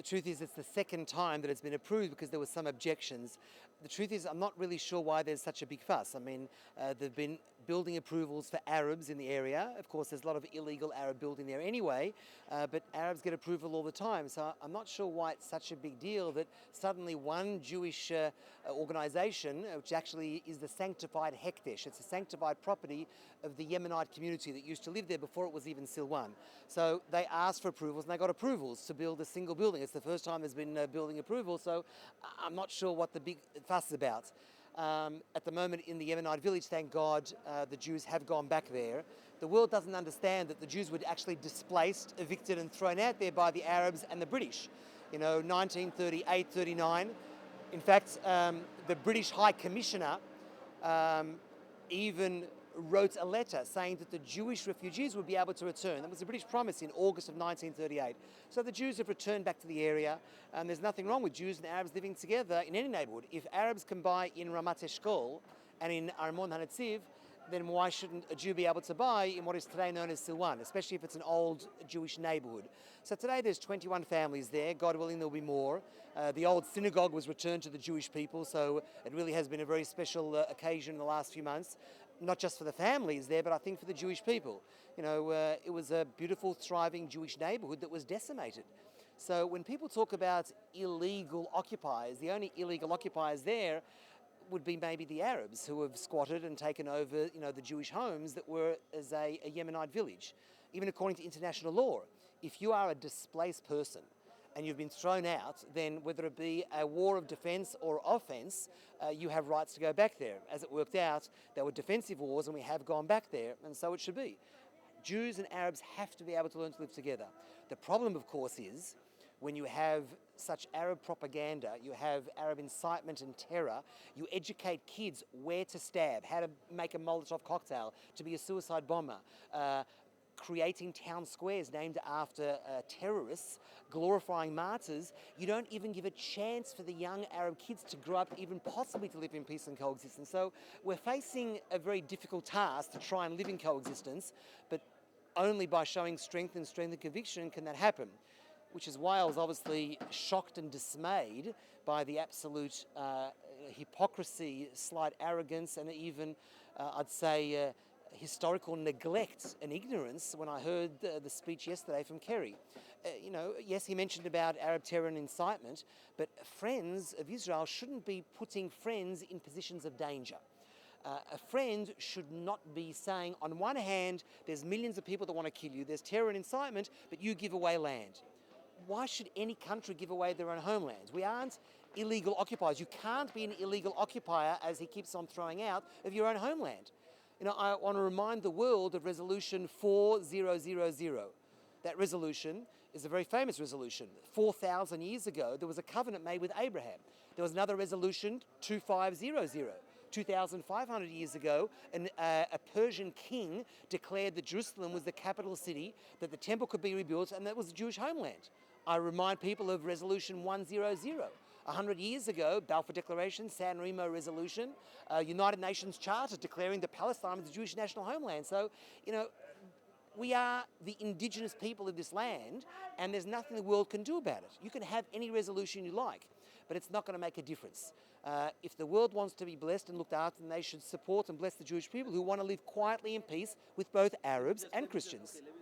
The truth is, it's the second time that it's been approved because there were some objections. The truth is, I'm not really sure why there's such a big fuss. I mean, there've been building approvals for Arabs in the area. Of course, there's a lot of illegal Arab building there anyway, but Arabs get approval all the time. So I'm not sure why it's such a big deal that suddenly one Jewish organization, which actually is the Sanctified Hekdesh, it's a sanctified property of the Yemenite community that used to live there before it was even Silwan. So they asked for approvals and they got approvals to build a single building. It's the first time there's been building approval, so I'm not sure what the big fuss is about. At the moment in the Yemenite village, thank God, the Jews have gone back there. The world doesn't understand that the Jews were actually displaced, evicted and thrown out there by the Arabs and the British. 1938, 39. In fact, the British High Commissioner even wrote a letter saying that the Jewish refugees would be able to return. That was the British promise in August of 1938. So the Jews have returned back to the area, and there's nothing wrong with Jews and Arabs living together in any neighborhood. If Arabs can buy in Ramat Eshkol and in Armon HaNetziv, then why shouldn't a Jew be able to buy in what is today known as Silwan, especially if it's an old Jewish neighborhood? So today there's 21 families there. God willing, there'll be more. The old synagogue was returned to the Jewish people, so it really has been a very special occasion in the last few months. Not just for the families there, but I think for the Jewish people. It was a beautiful, thriving Jewish neighborhood that was decimated. So when people talk about illegal occupiers, the only illegal occupiers there would be maybe the Arabs who have squatted and taken over, the Jewish homes that were as a Yemenite village. Even according to international law, if you are a displaced person and you've been thrown out, then whether it be a war of defence or offence, you have rights to go back there. As it worked out, there were defensive wars and we have gone back there, and so it should be. Jews and Arabs have to be able to learn to live together. The problem, of course, is when you have such Arab propaganda, you have Arab incitement and terror, you educate kids where to stab, how to make a Molotov cocktail, to be a suicide bomber, creating town squares named after terrorists, glorifying martyrs. You don't even give a chance for the young Arab kids to grow up even possibly to live in peace and coexistence. So we're facing a very difficult task to try and live in coexistence, but only by showing strength and conviction can that happen. Which is why I was obviously shocked and dismayed by the absolute hypocrisy, slight arrogance, and even, I'd say, historical neglect and ignorance when I heard the speech yesterday from Kerry. Yes, he mentioned about Arab terror and incitement, but friends of Israel shouldn't be putting friends in positions of danger. A friend should not be saying, on one hand, there's millions of people that want to kill you, there's terror and incitement, but you give away land. Why should any country give away their own homelands? We aren't illegal occupiers. You can't be an illegal occupier, as he keeps on throwing out, of your own homeland. I want to remind the world of Resolution 4000. That resolution is a very famous resolution. 4,000 years ago, there was a covenant made with Abraham. There was another resolution, 2500. 2,500 years ago, a Persian king declared that Jerusalem was the capital city, that the temple could be rebuilt, and that was the Jewish homeland. I remind people of Resolution 100. 100 years ago, Balfour Declaration, San Remo Resolution, United Nations Charter declaring that Palestine was the Jewish national homeland. So, we are the indigenous people of this land, and there's nothing the world can do about it. You can have any resolution you like, but it's not going to make a difference. If the world wants to be blessed and looked after, then they should support and bless the Jewish people who want to live quietly in peace with both Arabs and Christians.